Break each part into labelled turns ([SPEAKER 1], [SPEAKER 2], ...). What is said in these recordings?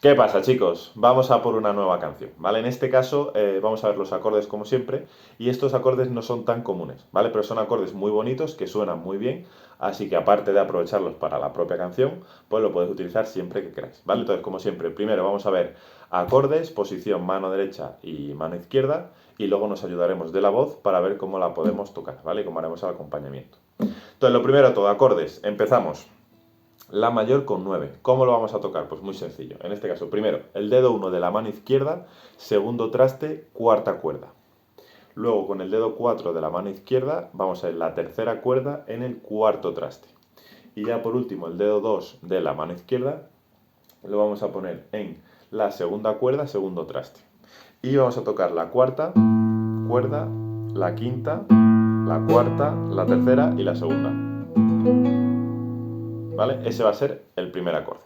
[SPEAKER 1] ¿Qué pasa, chicos? Vamos a por una nueva canción, ¿vale? En este caso vamos a ver los acordes como siempre y estos acordes no son tan comunes, ¿vale? Pero son acordes muy bonitos que suenan muy bien, así que aparte de aprovecharlos para la propia canción, pues lo podéis utilizar siempre que queráis, ¿vale? Entonces, como siempre, primero vamos a ver acordes, posición mano derecha y mano izquierda y luego nos ayudaremos de la voz para ver cómo la podemos tocar, ¿vale? Y cómo haremos el acompañamiento. Entonces, lo primero de todo, acordes, empezamos. La mayor con 9. ¿Cómo lo vamos a tocar? Pues muy sencillo. En este caso, primero, el dedo 1 de la mano izquierda, segundo traste, cuarta cuerda. Luego, con el dedo 4 de la mano izquierda, vamos a ir la tercera cuerda en el cuarto traste. Y ya por último, el dedo 2 de la mano izquierda lo vamos a poner en la segunda cuerda, segundo traste. Y vamos a tocar la cuarta cuerda, la quinta, la cuarta, la tercera y la segunda. ¿Vale? Ese va a ser el primer acorde.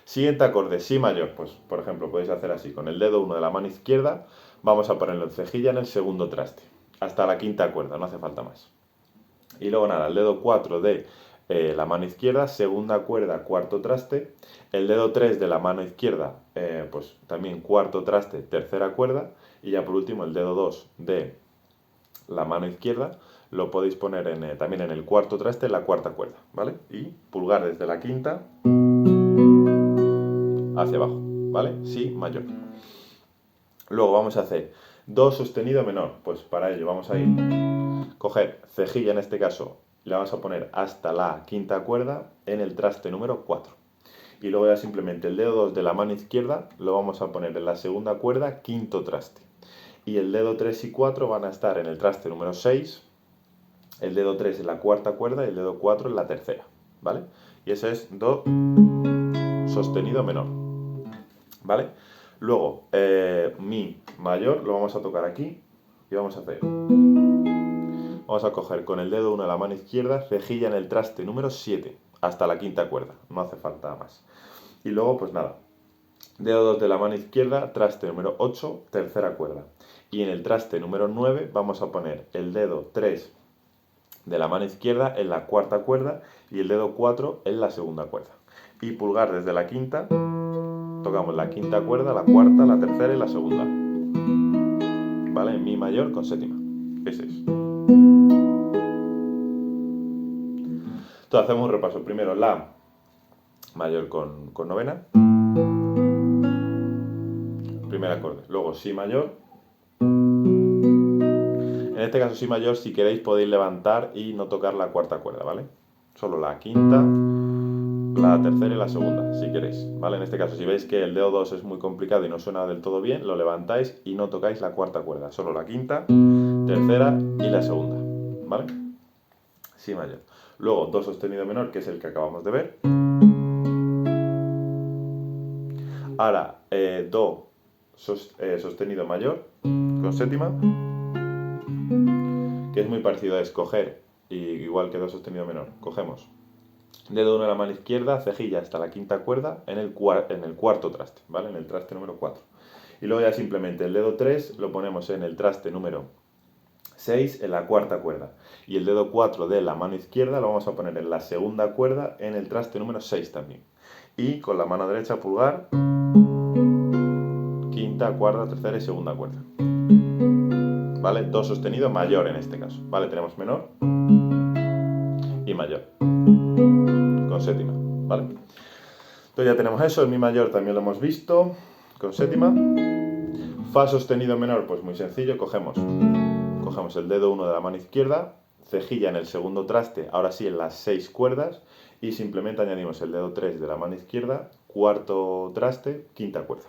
[SPEAKER 1] Siguiente acorde, si mayor, pues por ejemplo podéis hacer así, con el dedo 1 de la mano izquierda vamos a ponerlo en cejilla en el segundo traste, hasta la quinta cuerda, no hace falta más. Y luego nada, el dedo 4 de la mano izquierda, segunda cuerda, cuarto traste, el dedo 3 de la mano izquierda, pues también cuarto traste, tercera cuerda, y ya por último el dedo 2 de la mano izquierda lo podéis poner también en el cuarto traste, en la cuarta cuerda, ¿vale? Y pulgar desde la quinta hacia abajo, ¿vale? Si mayor. Luego vamos a hacer do sostenido menor. Pues para ello vamos a ir, coger cejilla en este caso, la vamos a poner hasta la quinta cuerda en el traste número 4. Y luego ya simplemente el dedo 2 de la mano izquierda lo vamos a poner en la segunda cuerda, quinto traste. Y el dedo 3 y 4 van a estar en el traste número 6, el dedo 3 en la cuarta cuerda y el dedo 4 en la tercera, ¿vale? Y ese es do sostenido menor, ¿vale? Luego, mi mayor lo vamos a tocar aquí y vamos a hacer. Vamos a coger con el dedo 1 de la mano izquierda, cejilla en el traste número 7, hasta la quinta cuerda, no hace falta más. Y luego, pues nada, dedo 2 de la mano izquierda, traste número 8, tercera cuerda. Y en el traste número 9 vamos a poner el dedo 3 de la mano izquierda en la cuarta cuerda y el dedo 4 en la segunda cuerda. Y pulgar desde la quinta, tocamos la quinta cuerda, la cuarta, la tercera y la segunda. ¿Vale? Mi mayor con séptima. Ese es. Entonces hacemos un repaso. Primero la mayor con novena. Primer acorde. Luego si mayor. En este caso si mayor, si queréis podéis levantar y no tocar la cuarta cuerda, ¿vale? Solo la quinta, la tercera y la segunda, si queréis, ¿vale? En este caso, si veis que el dedo 2 es muy complicado y no suena del todo bien, lo levantáis y no tocáis la cuarta cuerda, solo la quinta, tercera y la segunda, ¿vale? Si mayor. Luego, do sostenido menor, que es el que acabamos de ver. Ahora, do sostenido mayor con séptima, que es muy parecido a escoger, igual que do sostenido menor. Cogemos dedo 1 de la mano izquierda, cejilla hasta la quinta cuerda en el cuarto traste, ¿vale? En el traste número 4. Y luego ya simplemente el dedo 3 lo ponemos en el traste número 6 en la cuarta cuerda. Y el dedo 4 de la mano izquierda lo vamos a poner en la segunda cuerda en el traste número 6 también. Y con la mano derecha pulgar, quinta, cuarta, tercera y segunda cuerda. ¿Vale? Do sostenido mayor en este caso. ¿Vale? Tenemos menor y mayor. Con séptima. ¿Vale? Entonces ya tenemos eso. El mi mayor también lo hemos visto. Con séptima. Fa sostenido menor, pues muy sencillo. Cogemos el dedo 1 de la mano izquierda, cejilla en el segundo traste, ahora sí en las 6 cuerdas, y simplemente añadimos el dedo 3 de la mano izquierda, cuarto traste, quinta cuerda.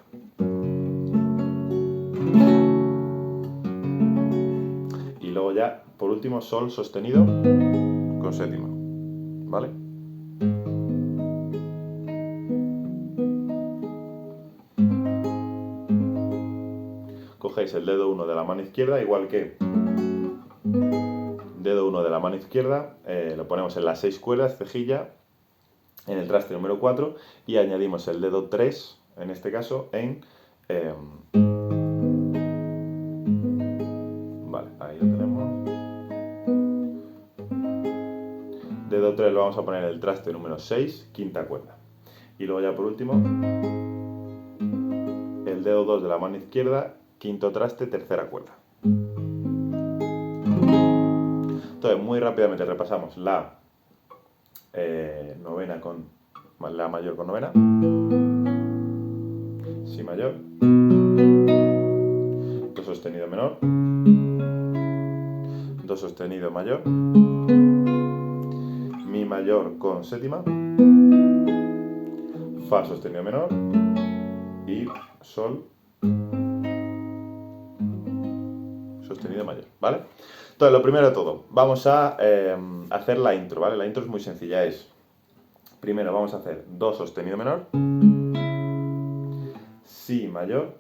[SPEAKER 1] Y luego ya, por último, sol sostenido con séptima. ¿Vale? Cogéis el dedo 1 de la mano izquierda, igual que dedo 1 de la mano izquierda, lo ponemos en las 6 cuerdas, cejilla, en el traste número 4 y añadimos el dedo 3, en este caso, vale, ahí lo tenemos. Dedo 3 lo vamos a poner en el traste número 6, quinta cuerda. Y luego ya por último, el dedo 2 de la mano izquierda, quinto traste, tercera cuerda. Entonces, muy rápidamente repasamos la novena con la mayor con novena, si mayor, do sostenido menor, do sostenido mayor, mi mayor con séptima, fa sostenido menor y sol sostenido mayor, ¿vale? Entonces, lo primero de todo, vamos a hacer la intro, ¿vale? La intro es muy sencilla, primero vamos a hacer do sostenido menor, si mayor,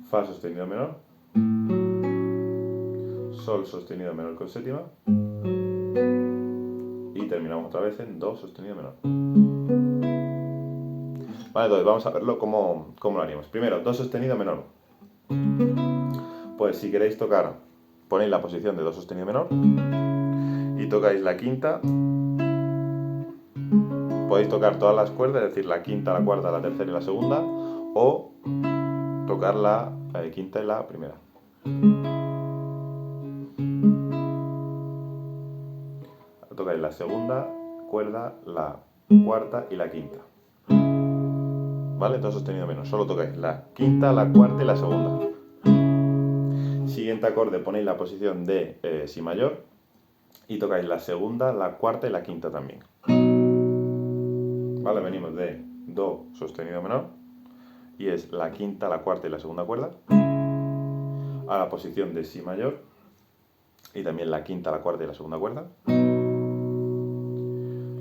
[SPEAKER 1] fa sostenido menor, sol sostenido menor con séptima y terminamos otra vez en do sostenido menor. Vale, entonces vamos a verlo cómo lo haríamos. Primero, do sostenido menor. Pues si queréis tocar, ponéis la posición de do sostenido menor y tocáis la quinta. Podéis tocar todas las cuerdas, es decir, la quinta, la cuarta, la tercera y la segunda, o tocar la quinta y la primera. Tocáis la segunda cuerda, la cuarta y la quinta. ¿Vale? Do sostenido menor. Solo tocáis la quinta, la cuarta y la segunda. Siguiente acorde, ponéis la posición de si mayor y tocáis la segunda, la cuarta y la quinta también. ¿Vale? Venimos de do sostenido menor y es la quinta, la cuarta y la segunda cuerda, a la posición de si mayor y también la quinta, la cuarta y la segunda cuerda.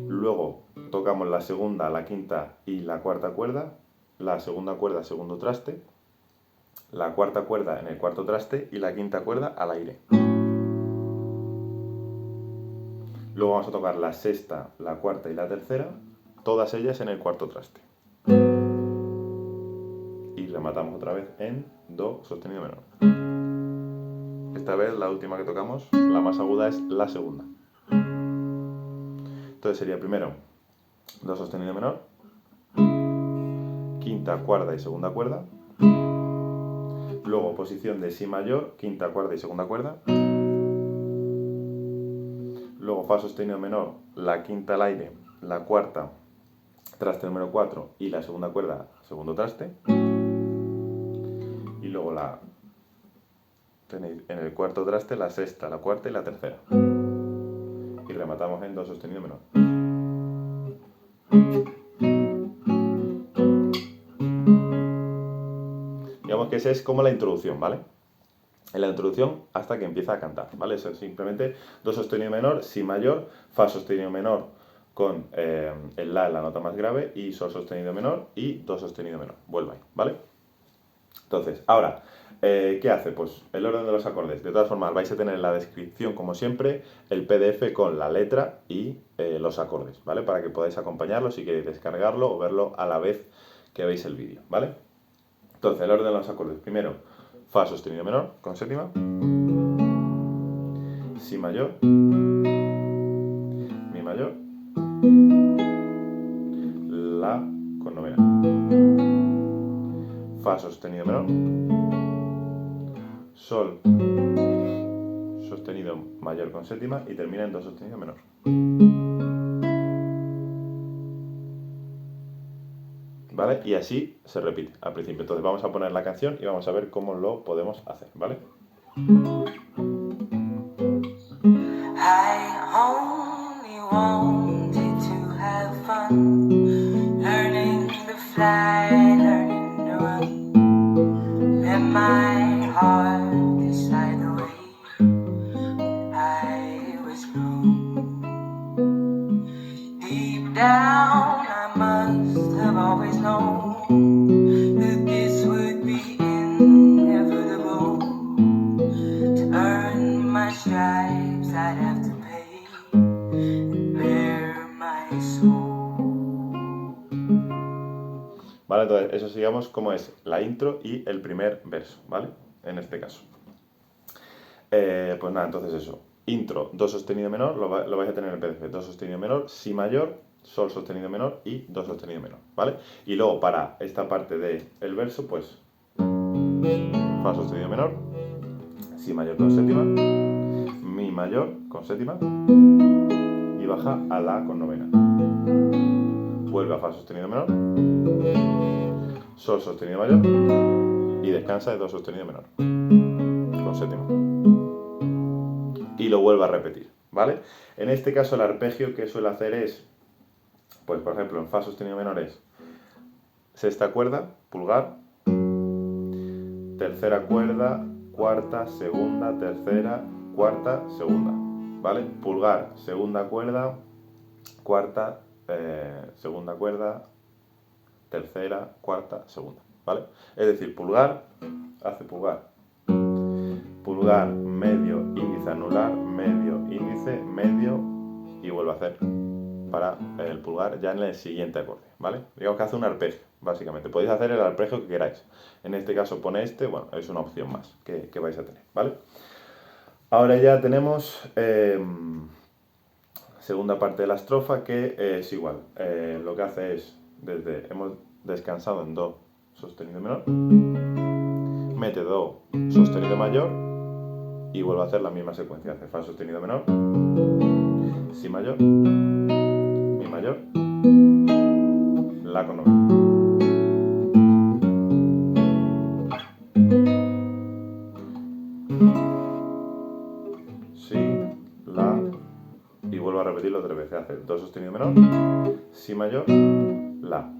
[SPEAKER 1] Luego tocamos la segunda, la quinta y la cuarta cuerda, la segunda cuerda, segundo traste, la cuarta cuerda en el cuarto traste y la quinta cuerda al aire. Luego vamos a tocar la sexta, la cuarta y la tercera, todas ellas en el cuarto traste. Y rematamos otra vez en do sostenido menor. Esta vez la última que tocamos, la más aguda, es la segunda. Entonces sería primero do sostenido menor, quinta, cuarta y segunda cuerda, luego posición de si mayor, quinta, cuarta y segunda cuerda, luego fa sostenido menor, la quinta al aire, la cuarta, traste número 4 y la segunda cuerda, segundo traste, y luego tenéis en el cuarto traste la sexta, la cuarta y la tercera, y rematamos en do sostenido menor. Digamos que esa es como la introducción, ¿vale? En la introducción hasta que empieza a cantar, ¿vale? Eso es simplemente do sostenido menor, si mayor, fa sostenido menor con el la en la nota más grave y sol sostenido menor y do sostenido menor. Vuelve ahí, ¿vale? Entonces, ahora, ¿qué hace? Pues el orden de los acordes. De todas formas, vais a tener en la descripción, como siempre, el PDF con la letra y los acordes, ¿vale? Para que podáis acompañarlo si queréis descargarlo o verlo a la vez que veis el vídeo, ¿vale? Entonces, el orden de los acordes. Primero, fa sostenido menor con séptima, si mayor, mi mayor, la con novena, fa sostenido menor, sol sostenido mayor con séptima y termina en do sostenido menor. ¿Vale? Y así se repite al principio. Entonces vamos a poner la canción y vamos a ver cómo lo podemos hacer, ¿vale?
[SPEAKER 2] I only wanted to have fun, learning to fly, learning to run. Let my heart decide the way I was grown. Deep down, I must have always known that this would be inevitable. To earn my stripes, I'd have to pay and bear my soul.
[SPEAKER 1] Vale, entonces eso sigamos como es la intro y el primer verso, ¿vale? En este caso. Pues nada, entonces eso. Intro, do sostenido menor, lo vais a tener en el PDF. Do sostenido menor, si mayor, sol sostenido menor y do sostenido menor, ¿vale? Y luego para esta parte del verso, pues fa sostenido menor, si mayor con séptima, mi mayor con séptima y baja a la con novena. Vuelve a fa sostenido menor, sol sostenido mayor y descansa de do sostenido menor con séptima. Y lo vuelve a repetir, ¿vale? En este caso el arpegio que suele hacer es, pues por ejemplo en fa sostenido menor es sexta cuerda, pulgar, tercera cuerda, cuarta, segunda, tercera, cuarta, segunda, ¿vale? Pulgar, segunda cuerda, cuarta, segunda cuerda, tercera, cuarta, segunda, ¿vale? Es decir, pulgar, hace pulgar, pulgar, medio, índice, anular, medio, índice, medio y vuelve a hacer para el pulgar ya en el siguiente acorde, ¿vale? Digamos que hace un arpegio, básicamente. Podéis hacer el arpegio que queráis. En este caso pone este, bueno, es una opción más que vais a tener, ¿vale? Ahora ya tenemos segunda parte de la estrofa que es igual. Lo que hace es, hemos descansado en do sostenido menor, mete do sostenido mayor y vuelve a hacer la misma secuencia. Hace fa sostenido menor, si mayor, mi mayor, la con novena. Si, la, y vuelvo a repetirlo 3 veces. Hace do sostenido menor, si mayor, la.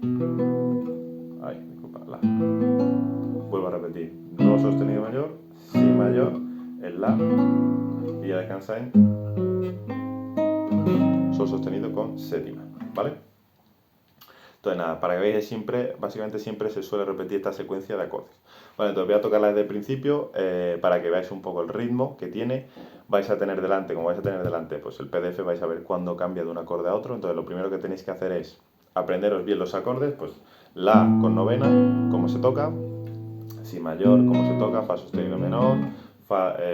[SPEAKER 1] Ay, disculpa, la. Vuelvo a repetir. Do sostenido mayor, si mayor, el la. Y ya descansa en sol sostenido con séptima, ¿vale? Entonces nada, para que veáis siempre, básicamente siempre se suele repetir esta secuencia de acordes. Vale, entonces voy a tocarla desde el principio para que veáis un poco el ritmo que tiene. Vais a tener delante, como vais a tener delante, pues el PDF vais a ver cuándo cambia de un acorde a otro. Entonces lo primero que tenéis que hacer es aprenderos bien los acordes, pues la con novena, cómo se toca, si mayor, cómo se toca, fa sostenido menor,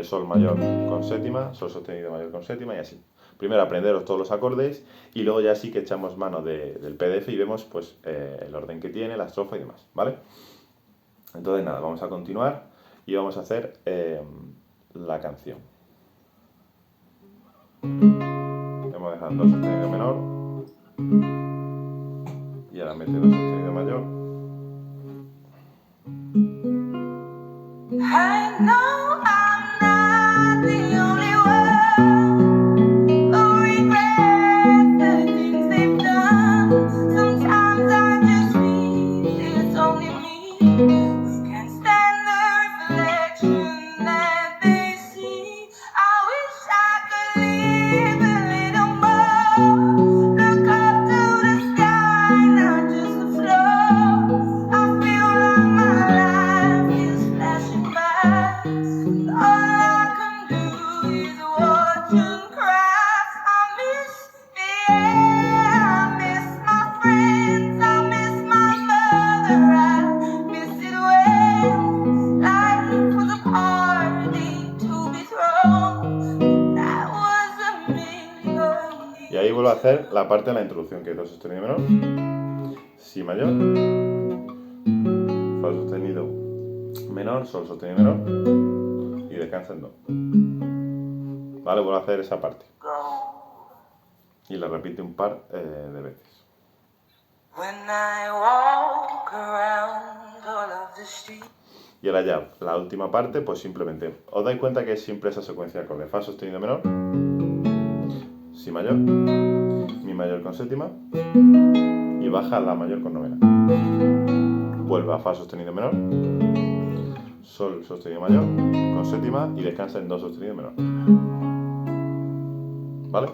[SPEAKER 1] sol mayor con séptima, sol sostenido mayor con séptima y así. Primero aprenderos todos los acordes y luego ya sí que echamos mano del PDF y vemos pues el orden que tiene, la estrofa y demás, ¿vale? Entonces nada, vamos a continuar y vamos a hacer la canción. Hemos dejado do sostenido menor y ahora mete do sostenido mayor.
[SPEAKER 2] I know I'm not the only one who regrets the things they've done. Sometimes I just wish it's only me who can stand the reflection that they see. I wish I could live a little more. Look up to the sky, not just the floor. I feel like my life is flashing by. All I can do is watch and cry. I miss the air, I miss my friends, I miss my mother, I miss it when life was a party to be thrown. That was a million
[SPEAKER 1] Y ahí vuelvo a hacer la parte de la introducción, que es do sostenido menor, si mayor, fa sostenido menor, sol sostenido menor y descansa en do. Vale, vuelvo a hacer esa parte y la repite un par de veces.
[SPEAKER 2] when I walk around all of the streets.
[SPEAKER 1] Y ahora ya, la última parte, pues simplemente, os dais cuenta que es siempre esa secuencia de acordes. Fa sostenido menor, si mayor, mi mayor con séptima y baja la mayor con novena. Vuelve a fa sostenido menor, sol sostenido mayor con séptima y descansa en do sostenido menor. ¿Vale?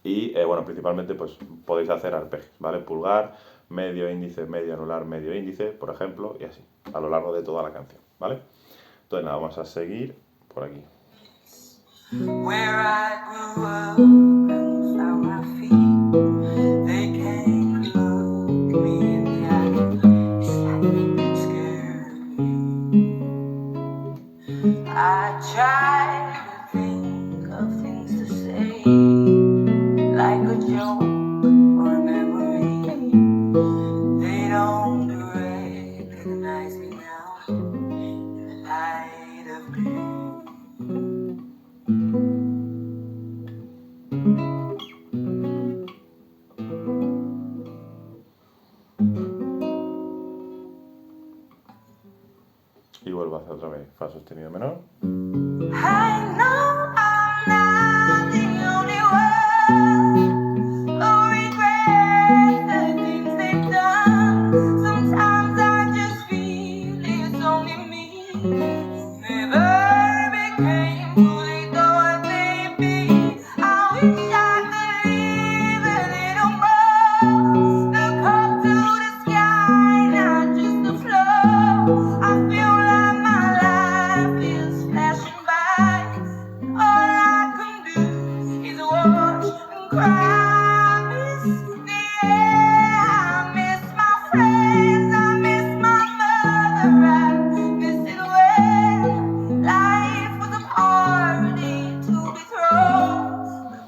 [SPEAKER 1] Y bueno, principalmente pues podéis hacer arpegios, ¿vale? Pulgar, medio índice, medio anular, medio índice, por ejemplo, y así, a lo largo de toda la canción, ¿vale? Entonces nada, vamos a seguir por aquí.
[SPEAKER 2] Where I grew up and found my feet, they can't look me in the eye. It's like they scared me. I try to think of things to say, like a joke or
[SPEAKER 1] y vuelvo a hacer otra vez fa sostenido menor.
[SPEAKER 2] I know I'm not the only one who regrets the things they've done. Sometimes I just feel it's only me. Never became who they thought they'd be. I wish I could leave a little more. Look up to the sky, not just the floor. I feel like my life is flashing by. All I can do is watch and cry. Miss the air, I miss my friends, I miss my mother, I miss it when life was a party to be thrown.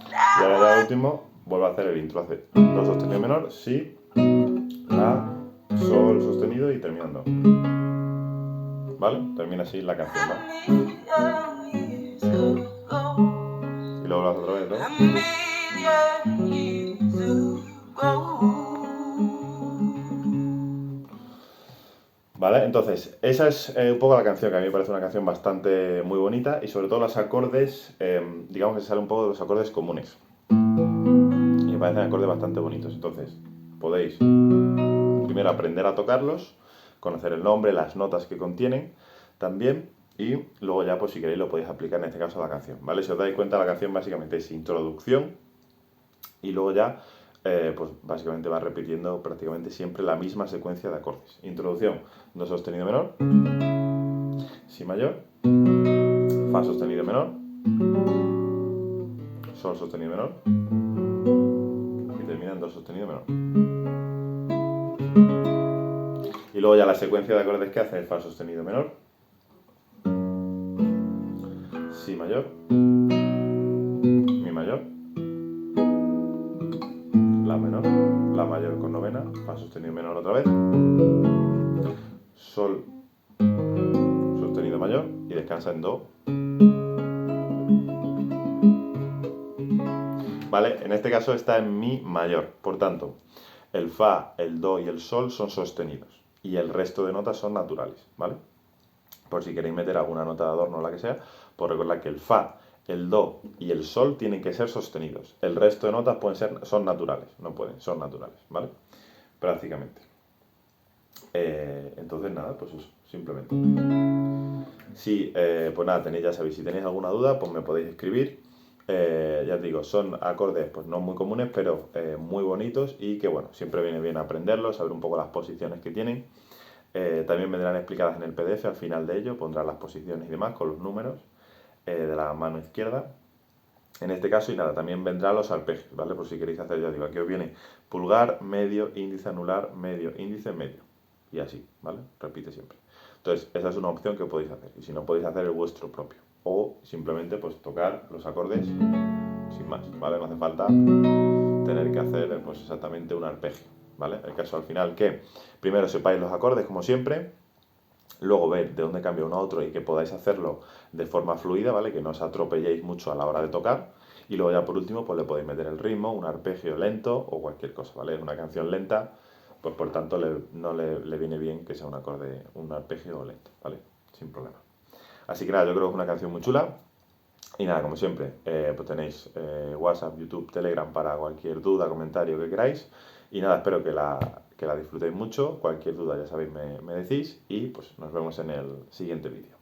[SPEAKER 1] Y
[SPEAKER 2] That
[SPEAKER 1] ahora ya el
[SPEAKER 2] was
[SPEAKER 1] último, vuelvo a hacer el intro, hace do sostenido menor, si, la, sol sostenido y terminando. ¿Vale? Termina así la canción, ¿vale?
[SPEAKER 2] a million years ago.
[SPEAKER 1] Y luego lo hace otra vez, ¿no?
[SPEAKER 2] A million years ago.
[SPEAKER 1] ¿Vale? Entonces, esa es un poco la canción, que a mí me parece una canción bastante muy bonita y sobre todo los acordes, digamos que se sale un poco de los acordes comunes. Y me parecen acordes bastante bonitos. Entonces, podéis primero aprender a tocarlos, conocer el nombre, las notas que contienen también, y luego ya, pues si queréis, lo podéis aplicar en este caso a la canción, ¿vale? Si os dais cuenta, la canción básicamente es introducción y luego ya, pues básicamente va repitiendo prácticamente siempre la misma secuencia de acordes. Introducción, do sostenido menor, si mayor, fa sostenido menor, sol sostenido menor y termina en do sostenido menor. Y luego ya la secuencia de acordes que hace es fa sostenido menor, si mayor, mi mayor, la menor, la mayor con novena, fa sostenido menor otra vez, sol sostenido mayor y descansa en do. ¿Vale? En este caso está en mi mayor, por tanto, el fa, el do y el sol son sostenidos y el resto de notas son naturales, ¿vale? Por si queréis meter alguna nota de adorno o la que sea, pues recordad que el fa, el do y el sol tienen que ser sostenidos. El resto de notas son naturales, no pueden, son naturales, ¿vale? Prácticamente. Entonces nada, pues eso, simplemente. Si, pues nada, ya sabéis, si tenéis alguna duda, pues me podéis escribir. Ya os digo, son acordes pues no muy comunes, pero muy bonitos y que bueno, siempre viene bien aprenderlos, saber un poco las posiciones que tienen. También vendrán explicadas en el PDF, al final de ello pondrán las posiciones y demás con los números de la mano izquierda. En este caso, y nada, también vendrán los arpegios, ¿vale? Por si queréis hacer, ya digo, aquí os viene pulgar, medio, índice, anular, medio, índice, medio. Y así, ¿vale? Repite siempre. Entonces, esa es una opción que podéis hacer. Y si no, podéis hacer el vuestro propio. O simplemente, pues, tocar los acordes sin más, ¿vale? No hace falta tener que hacer, pues, exactamente un arpegio, ¿vale? El caso al final que primero sepáis los acordes, como siempre, luego ver de dónde cambia uno a otro y que podáis hacerlo de forma fluida, ¿vale? Que no os atropelléis mucho a la hora de tocar. Y luego ya por último, pues le podéis meter el ritmo, un arpegio lento o cualquier cosa, ¿vale? Es una canción lenta, pues por tanto no le viene bien que sea un acorde, un arpegio lento, ¿vale? Sin problema. Así que nada, yo creo que es una canción muy chula. Y nada, como siempre, pues tenéis WhatsApp, YouTube, Telegram para cualquier duda, comentario que queráis. Y nada, espero que la disfrutéis mucho. Cualquier duda, ya sabéis, me decís. Y pues nos vemos en el siguiente vídeo.